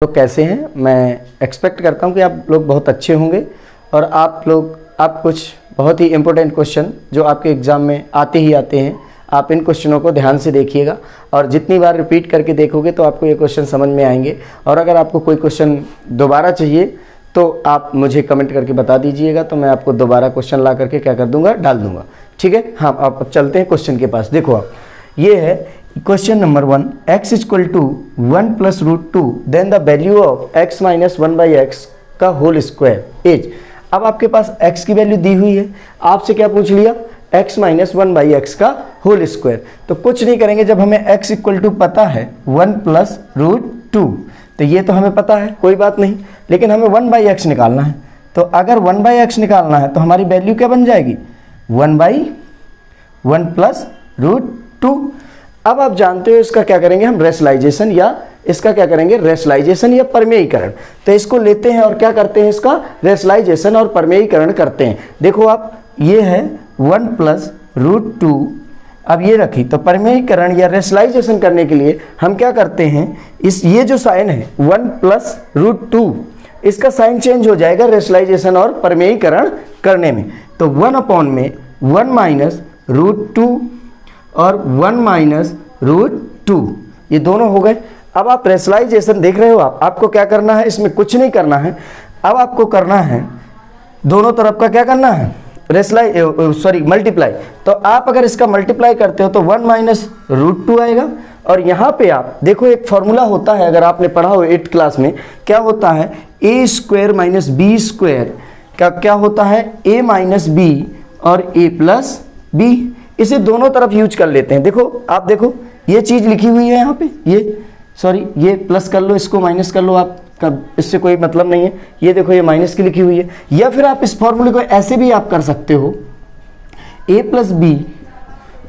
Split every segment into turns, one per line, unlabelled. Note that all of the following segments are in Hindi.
तो कैसे हैं? मैं एक्सपेक्ट करता हूं कि आप लोग बहुत अच्छे होंगे और आप कुछ बहुत ही इम्पोर्टेंट क्वेश्चन जो आपके एग्ज़ाम में आते ही आते हैं, आप इन क्वेश्चनों को ध्यान से देखिएगा और जितनी बार रिपीट करके देखोगे तो आपको ये क्वेश्चन समझ में आएंगे। और अगर आपको कोई क्वेश्चन दोबारा चाहिए तो आप मुझे कमेंट करके बता दीजिएगा, तो मैं आपको दोबारा क्वेश्चन ला करके क्या कर दूंगा, डाल दूंगा। ठीक है, हाँ आप अब चलते हैं क्वेश्चन के पास। देखो आप, ये है question number 1, x equal to 1 plus root 2 then the value of x minus 1 by x का होल स्क्वायर इज। अब आपके पास x की वैल्यू दी हुई है, आपसे क्या पूछ लिया, x माइनस 1 बाई एक्स का होल स्क्वायर। तो कुछ नहीं करेंगे, जब हमें x इक्वल टू पता है 1 प्लस रूट 2, तो ये तो हमें पता है, कोई बात नहीं, लेकिन हमें 1 बाई एक्स निकालना है। तो अगर 1 बाई एक्स निकालना है तो हमारी वैल्यू क्या बन जाएगी, 1 बाई 1 प्लस रूट 2। अब आप जानते हो इसका क्या करेंगे हम, रेशनलाइजेशन, या इसका क्या करेंगे, रेशनलाइजेशन या परमेयीकरण। तो इसको लेते हैं और क्या करते हैं, इसका रेशनलाइजेशन और परमेयीकरण करते हैं। देखो आप, ये है 1 प्लस रूट 2, अब ये रखी, तो परमेयीकरण या रेशनलाइजेशन करने के लिए हम क्या करते हैं, ये जो साइन है 1 प्लस रूट 2, इसका साइन चेंज हो जाएगा रेशनलाइजेशन और परमेयीकरण करने में। तो 1 अपॉन में 1 माइनस रूट 2 और 1 माइनस रूट 2, ये दोनों हो गए। अब आप रेशनलाइजेशन देख रहे हो, आपको क्या करना है, इसमें कुछ नहीं करना है। अब आपको करना है दोनों तरफ का क्या करना है, मल्टीप्लाई। तो आप अगर इसका मल्टीप्लाई करते हो तो 1 माइनस रूट 2 आएगा। और यहाँ पे आप देखो, एक फॉर्मूला होता है, अगर आपने पढ़ा हो 8th क्लास में, क्या होता है, ए स्क्वायर माइनस बी स्क्वायर का क्या होता है, ए माइनस बी और ए प्लस बी। इसे दोनों तरफ यूज कर लेते हैं। देखो आप, देखो ये चीज़ लिखी हुई है यहाँ पे, ये प्लस कर लो, इसको माइनस कर लो, आप इससे कोई मतलब नहीं है। ये देखो, ये माइनस की लिखी हुई है। या फिर आप इस फॉर्मूले को ऐसे भी आप कर सकते हो, a प्लस बी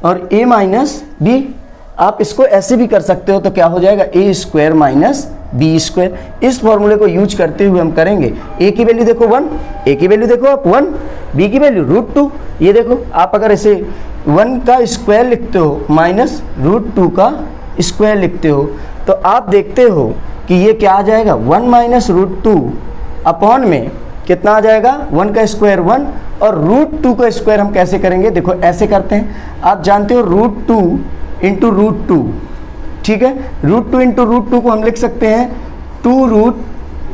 और a माइनस बी, आप इसको ऐसे भी कर सकते हो। तो क्या हो जाएगा, a square minus B square. इस फॉर्मूले को यूज करते हुए हम करेंगे, a की वैल्यू देखो 1, a की वैल्यू देखो आप 1, b की वैल्यू रूट 2। ये देखो, आप अगर इसे 1 का स्क्वायर लिखते हो माइनस रूट 2 का स्क्वायर लिखते हो, तो आप देखते हो कि ये क्या आ जाएगा, 1 माइनस रूट 2 अपॉन में कितना आ जाएगा, 1 का स्क्वायर 1, और रूट 2 का स्क्वायर हम कैसे करेंगे, देखो ऐसे करते हैं। आप जानते हो रूट 2 इंटू रूट 2, ठीक है, रूट 2 इंटू रूट 2 को हम लिख सकते हैं 2 रूट,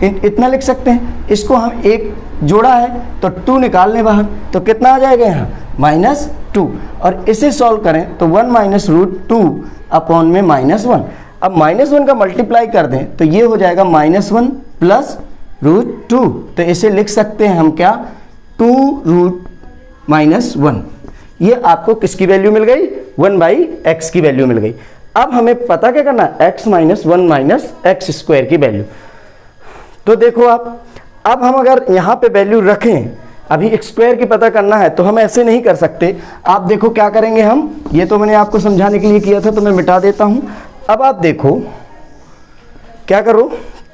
इतना लिख सकते हैं। इसको हम एक जोड़ा है तो 2 निकाल लें बाहर, तो कितना आ जाएगा यहाँ, -2। और इसे सॉल्व करें तो 1 माइनस रूट 2 अपॉन में -1। अब -1 का मल्टीप्लाई कर दें तो ये हो जाएगा -1 प्लस रूट 2। तो इसे लिख सकते हैं हम क्या, 2 रूट -1। ये आपको किसकी वैल्यू मिल गई, 1 बाई एक्स की वैल्यू मिल गई। अब हमें पता क्या करना है, x minus 1 minus x square की वैल्यू। तो देखो आप, अब हम अगर यहाँ पे वैल्यू रखें, अभी स्क्वायर की पता करना है तो हम ऐसे नहीं कर सकते। आप देखो क्या करेंगे हम, ये तो मैंने आपको समझाने के लिए किया था तो मैं मिटा देता हूँ। अब आप देखो क्या करो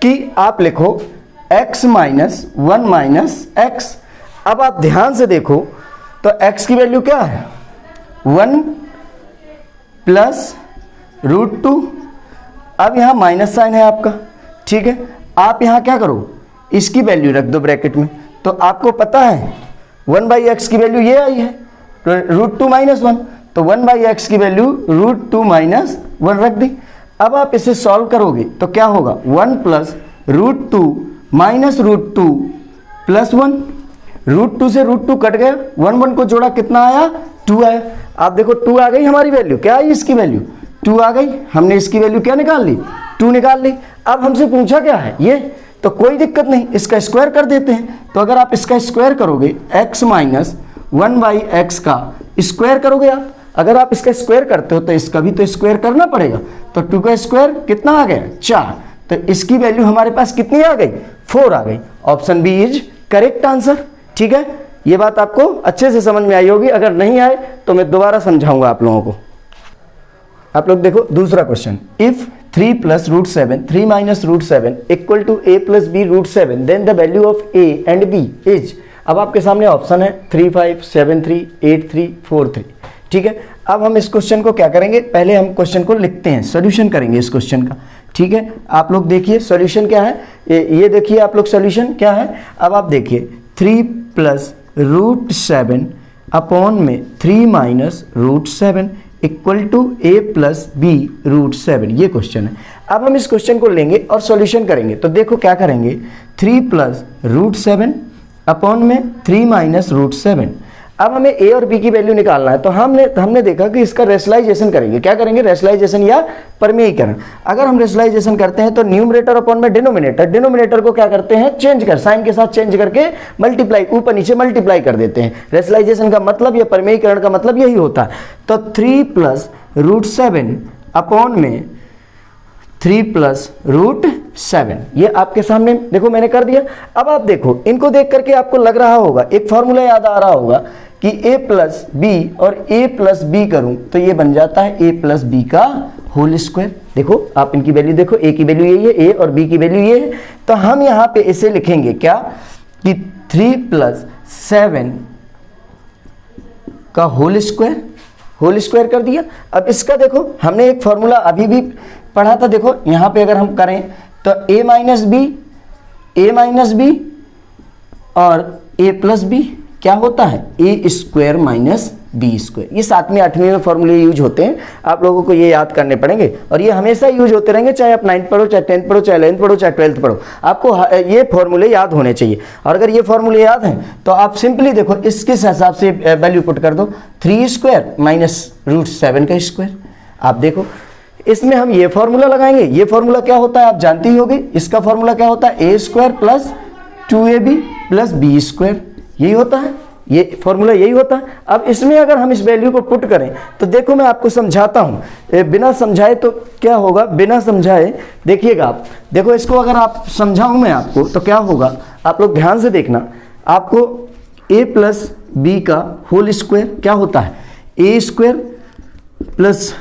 कि आप लिखो x माइनस 1 माइनस एक्स। अब आप ध्यान से देखो तो x की वैल्यू क्या है, 1 प्लस रूट 2। अब यहाँ माइनस साइन है आपका, ठीक है। आप यहाँ क्या करो, इसकी वैल्यू रख दो ब्रैकेट में। तो आपको पता है 1 बाई एक्स की वैल्यू ये आई है, रूट 2 माइनस 1, तो 1 बाई एक्स की वैल्यू रूट 2 माइनस 1 रख दी। अब आप इसे सॉल्व करोगे तो क्या होगा, 1 plus root 2 minus root 2 plus 1। Root 2 से रूट 2 कट गया, 1 को जोड़ा कितना आया, 2 आया। आप देखो 2 आ गई हमारी वैल्यू, क्या आई इसकी वैल्यू, 2 आ गई। हमने इसकी वैल्यू क्या निकाल ली, 2 निकाल ली। अब हमसे पूछा क्या है ये, तो कोई दिक्कत नहीं, इसका स्क्वायर कर देते हैं। तो अगर आप इसका स्क्वायर करोगे, x माइनस 1 बाई एक्स का स्क्वायर करोगे आप, अगर आप इसका स्क्वायर करते हो तो इसका भी तो स्क्वायर करना पड़ेगा। तो 2 का स्क्वायर कितना आ गया, 4। तो इसकी वैल्यू हमारे पास कितनी आ गई, 4 आ गई। Option B is correct answer. ठीक है, ये बात आपको अच्छे से समझ में आई होगी। अगर नहीं आए तो मैं दोबारा समझाऊंगा आप लोगों को। आप लोग देखो दूसरा question, if 3 plus root 7 3 minus root 7 equal to a plus B root 7 then the value of a and b is. अब आपके सामने ऑप्शन है 3 5 7 3 8 3 4 3। ठीक है, अब हम इस क्वेश्चन को क्या करेंगे, पहले हम क्वेश्चन को लिखते हैं, सॉल्यूशन करेंगे इस क्वेश्चन का। ठीक है, आप लोग देखिए सॉल्यूशन क्या है, ये देखिए आप लोग सॉल्यूशन क्या है। अब आप देखिए 3 प्लस रूट 7 अपॉन में 3 minus root 7 equal to a plus B root 7, ये क्वेश्चन है। अब हम इस क्वेश्चन को लेंगे और सॉल्यूशन करेंगे। तो देखो क्या करेंगे, 3 प्लस रूट 7 अपॉन में 3 माइनस रूट 7। अब हमें a और b की वैल्यू निकालना है, तो हमने देखा कि इसका रेशनलाइजेशन करेंगे। क्या करेंगे, रेशनलाइजेशन या परमेयीकरण। अगर हम रेशनलाइजेशन करते हैं तो न्यूमरेटर अपॉन में डिनोमिनेटर को क्या करते हैं, चेंज कर, साइन के साथ चेंज करके मल्टीप्लाई, ऊपर नीचे मल्टीप्लाई कर देते हैं। रेशनलाइजेशन का मतलब या परमेयीकरण का मतलब यही होता है। तो 3 प्लस रूट 7 अपॉन में 3 प्लस रूट 7, ये आपके सामने देखो मैंने कर दिया। अब आप देखो, इनको देख करके आपको लग रहा होगा, एक फॉर्मूला याद आ रहा होगा कि a प्लस बी और a प्लस बी करूं तो ये बन जाता है a प्लस बी का होल स्क्वायर। देखो आप इनकी वैल्यू देखो, a की वैल्यू यही है, a और b की वैल्यू ये है। तो हम यहाँ पे इसे लिखेंगे क्या कि 3 प्लस 7 का होल स्क्वायर कर दिया। अब इसका देखो, हमने एक फॉर्मूला अभी भी पढ़ा था, देखो यहाँ पे अगर हम करें तो a माइनस बी और a प्लस बी क्या होता है, a square minus B square. ये 7वीं 8वीं में फॉर्मूले यूज होते हैं, आप लोगों को ये याद करने पड़ेंगे और ये हमेशा यूज होते रहेंगे, चाहे आप 9th पढ़ो, चाहे 10th पढ़ो, चाहे 11th पढ़ो, चाहे 12th पढ़ो, आपको ये फॉर्मूले याद होने चाहिए। और अगर ये फॉर्मूले याद हैं तो आप सिंपली देखो इसके हिसाब से वैल्यू पुट कर दो, 3 स्क्वायर माइनस रूट 7 का स्क्वायर। आप देखो इसमें हम ये फॉर्मूला लगाएंगे, ये फॉर्मूला क्या होता है आप जानती ही होगी, इसका फॉर्मूला क्या होता है, a square plus 2ab plus B square, यही होता है, ये फॉर्मूला यही होता है। अब इसमें अगर हम इस वैल्यू को पुट करें तो देखो मैं आपको समझाता हूँ, बिना समझाए तो क्या होगा, बिना समझाए देखिएगा आप, देखो इसको अगर आप समझाऊँ मैं आपको तो क्या होगा, आप लोग ध्यान से देखना। आपको a प्लस बी का होल स्क्वायर क्या होता है, a square plus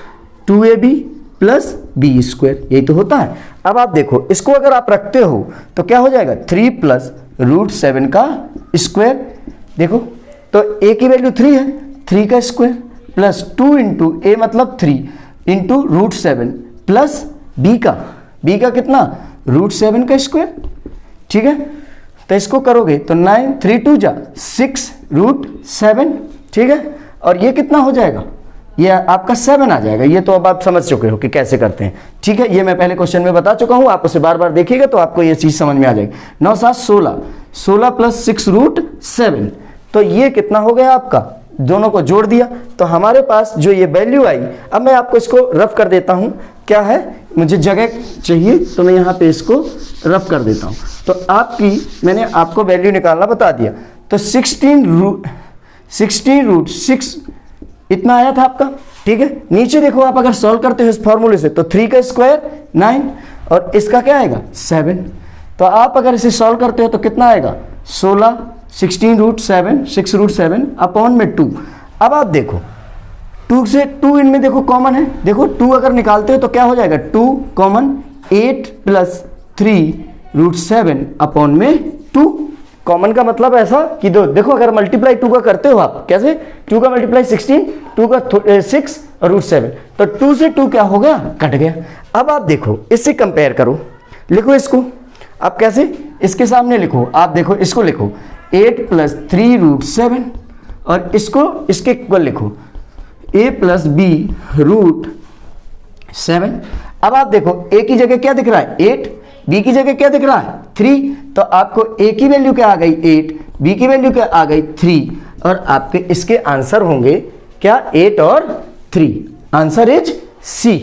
2ab plus B square, यही तो होता है। अब आप देखो इसको अगर आप रखते हो तो क्या हो जाएगा, 3 प्लस रूट 7 का स्क्वायर। देखो तो a की वैल्यू 3 है, 3 का स्क्वायर प्लस 2 इंटू a मतलब 3 इंटू रूट 7 प्लस b का कितना, रूट 7 का स्क्वायर। ठीक है, तो इसको करोगे तो 9 3 2 जा 6 रूट 7। ठीक है, और ये कितना हो जाएगा, ये आपका 7 आ जाएगा। ये तो अब आप समझ चुके हो कि कैसे करते हैं। ठीक है, ये मैं पहले क्वेश्चन में बता चुका हूं, आप उसे बार बार देखिएगा तो आपको ये चीज समझ में आ जाएगी। 9 7 16, 16 प्लस 6 रूट 7, तो ये कितना हो गया आपका, दोनों को जोड़ दिया तो हमारे पास जो ये वैल्यू आई। अब मैं आपको इसको रफ कर देता हूं, क्या है, मुझे जगह चाहिए तो मैं यहाँ पे इसको रफ कर देता हूँ। तो आपकी मैंने आपको वैल्यू निकालना बता दिया, तो 16 रूट 6 इतना आया था आपका। ठीक है, नीचे देखो आप अगर सॉल्व करते हो इस फॉर्मूले से तो 3 का स्क्वायर 9 और इसका क्या आएगा 7, तो आप अगर इसे सॉल्व करते हो तो कितना आएगा 16, 16 रूट 7 6 रूट 7 अपॉन में 2। अब आप देखो 2 से 2 इनमें देखो कॉमन है, देखो 2 अगर निकालते हो तो क्या हो जाएगा 2 कॉमन, 8 प्लस 3 रूट 7 अपॉन में 2। कॉमन का मतलब ऐसा कि देखो अगर मल्टीप्लाई 2 का करते हो आप, कैसे 2 का मल्टीप्लाई 16, 2 का 6 और रूट 7, तो 2 से 2 क्या हो गया, कट गया। अब आप देखो इससे कंपेयर करो, लिखो इसको आप कैसे, इसके सामने लिखो, आप देखो इसको लिखो 8 प्लस 3 रूट 7 और इसको इसके इक्वल लिखो a प्लस बी रूट 7। अब आप देखो a की जगह क्या दिख रहा है 8, b की जगह क्या दिख रहा है 3, तो आपको a की वैल्यू क्या आ गई 8, b की वैल्यू क्या आ गई 3 और आपके इसके आंसर होंगे क्या 8 और 3, आंसर इज सी।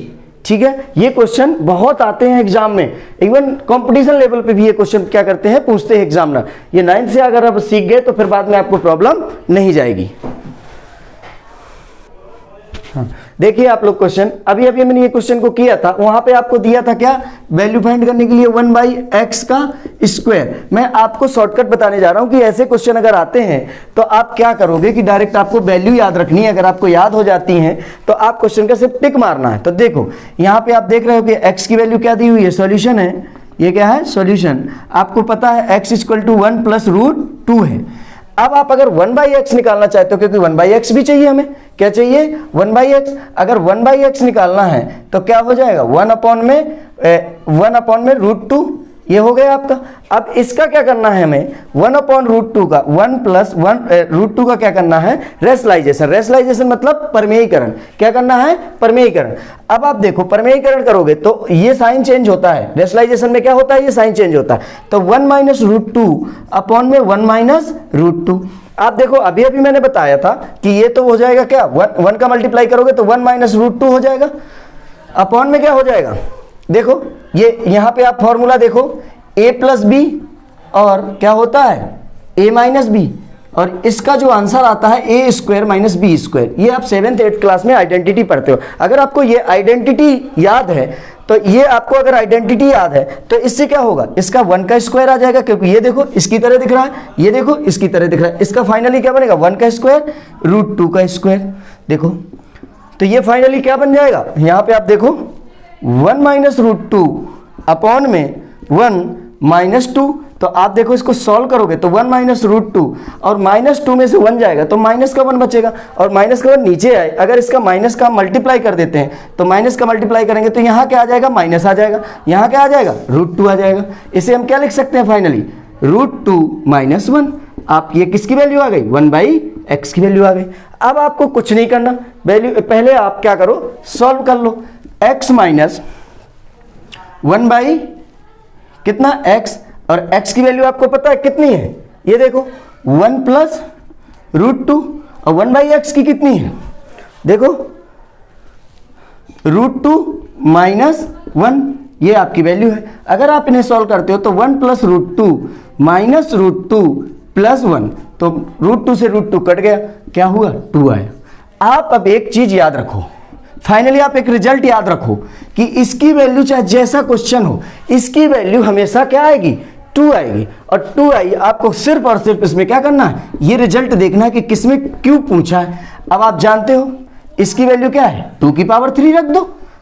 ठीक है, ये क्वेश्चन बहुत आते हैं एग्जाम में, इवन कंपटीशन लेवल पे भी ये क्वेश्चन क्या करते हैं, पूछते हैं एग्जामिनर। ये 9th से अगर आप सीख गए तो फिर बाद में आपको प्रॉब्लम नहीं जाएगी। हाँ, देखिए आप लोग क्वेश्चन, अभी अभी मैंने ये क्वेश्चन को किया था, वहां पे आपको दिया था क्या, वैल्यू फाइंड करने के लिए 1/x का स्क्वायर। मैं आपको शॉर्टकट बताने जा रहा हूं कि ऐसे क्वेश्चन अगर आते हैं तो आप क्या करोगे कि डायरेक्ट आपको वैल्यू याद रखनी है, अगर आपको याद हो जाती है तो आप क्वेश्चन का सिर्फ टिक मारना है। तो देखो यहाँ पे आप देख रहे हो कि x की वैल्यू क्या दी हुई है, सॉल्यूशन है, ये क्या है सॉल्यूशन, आपको पता है x = 1 प्लस रूट 2 है। अब आप अगर 1/x निकालना चाहते हो, क्योंकि 1/x भी चाहिए हमें, क्या चाहिए 1/x, अगर 1/x निकालना है तो क्या हो जाएगा 1 अपॉन में 1 अपॉन में √2, ये हो गया आपका। अब इसका क्या करना है हमें, 1 अपॉन √2 का 1 प्लस 1 √2 का क्या करना है, रेशनलाइजेशन। रेशनलाइजेशन मतलब परमेयीकरण। क्या करना है, परमेयीकरण। अब आप देखो परमेयीकरण करोगे तो ये साइन चेंज होता है, रेशनलाइजेशन में क्या होता है, ये साइन चेंज होता है। तो 1 माइनस √2 अपॉन में 1 माइनस √2। आप देखो अभी अभी मैंने बताया था कि ये तो हो जाएगा क्या, 1 का मल्टीप्लाई करोगे तो 1 माइनस √2 हो जाएगा, अपॉन में क्या हो जाएगा, देखो ये यहां पे आप फॉर्मूला देखो, a प्लस बी और क्या होता है a माइनस बी, और इसका जो आंसर आता है a square minus B square. ये आप 7th 8th क्लास में आइडेंटिटी पढ़ते हो। अगर आपको ये आइडेंटिटी याद है तो ये आपको अगर आइडेंटिटी याद है तो इससे क्या होगा, इसका 1 का स्क्वायर आ जाएगा, क्योंकि ये देखो इसकी तरह दिख रहा है, ये देखो इसकी तरह दिख रहा है। इसका फाइनली क्या बनेगा, 1 का स्क्वायर √2 का स्क्वायर। देखो तो ये फाइनली क्या बन जाएगा, यहां पे आप देखो 1 माइनस √2 अपॉन में 1 माइनस 2। तो आप देखो इसको सॉल्व करोगे तो 1 माइनस √2 और -2 में से 1 जाएगा तो माइनस का 1 बचेगा, और माइनस का 1 नीचे आए, अगर इसका माइनस का मल्टीप्लाई कर देते हैं तो माइनस का मल्टीप्लाई करेंगे तो यहाँ क्या आ जाएगा, माइनस आ जाएगा, यहाँ क्या आ जाएगा, √2 आ जाएगा। इसे हम क्या लिख सकते हैं फाइनली, √2 माइनस 1। आप ये किसकी वैल्यू आ गई, 1/x की वैल्यू आ गई। अब आपको कुछ नहीं करना, वैल्यू पहले आप क्या करो, सॉल्व कर लो। x माइनस 1 बाई कितना x, और x की वैल्यू आपको पता है कितनी है, ये देखो 1 प्लस √2, और 1/x की कितनी है, देखो √2 माइनस 1, ये आपकी वैल्यू है। अगर आप इन्हें सॉल्व करते हो तो 1 प्लस √2 माइनस √2 प्लस 1, तो √2 से √2 कट गया, क्या हुआ, 2 आया। आप अब एक चीज याद रखो, फाइनली आप एक रिजल्ट याद रखो कि इसकी वैल्यू चाहे जैसा क्वेश्चन हो, इसकी वैल्यू हमेशा क्या आएगी, 2 आएगी। और 2 आई, आपको सिर्फ और सिर्फ इसमें क्या करना है, ये रिजल्ट देखना है कि किसमें क्यों पूछा है। अब आप जानते हो इसकी वैल्यू क्या है, 2 की पावर 3 रख दो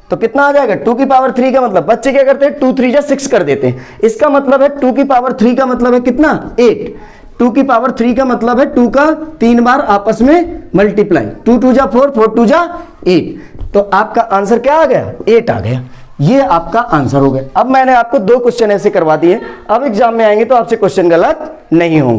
तो कितना आ जाएगा, 2 की पावर 3 का मतलब बच्चे क्या करते हैं, 2 3 जा 6 कर देते हैं। इसका मतलब है 2 की पावर 3 का मतलब है कितना, 8। 2 की पावर 3 का मतलब है 2 का 3 बार आपस में मल्टीप्लाई, 2 2 जा 4, 4 2 जा 8। तो आपका आंसर क्या आ गया, 8 आ गया। ये आपका आंसर हो गया। अब मैंने आपको 2 क्वेश्चन ऐसे करवा दिए, अब एग्जाम में आएंगे तो आपसे क्वेश्चन गलत नहीं होंगे।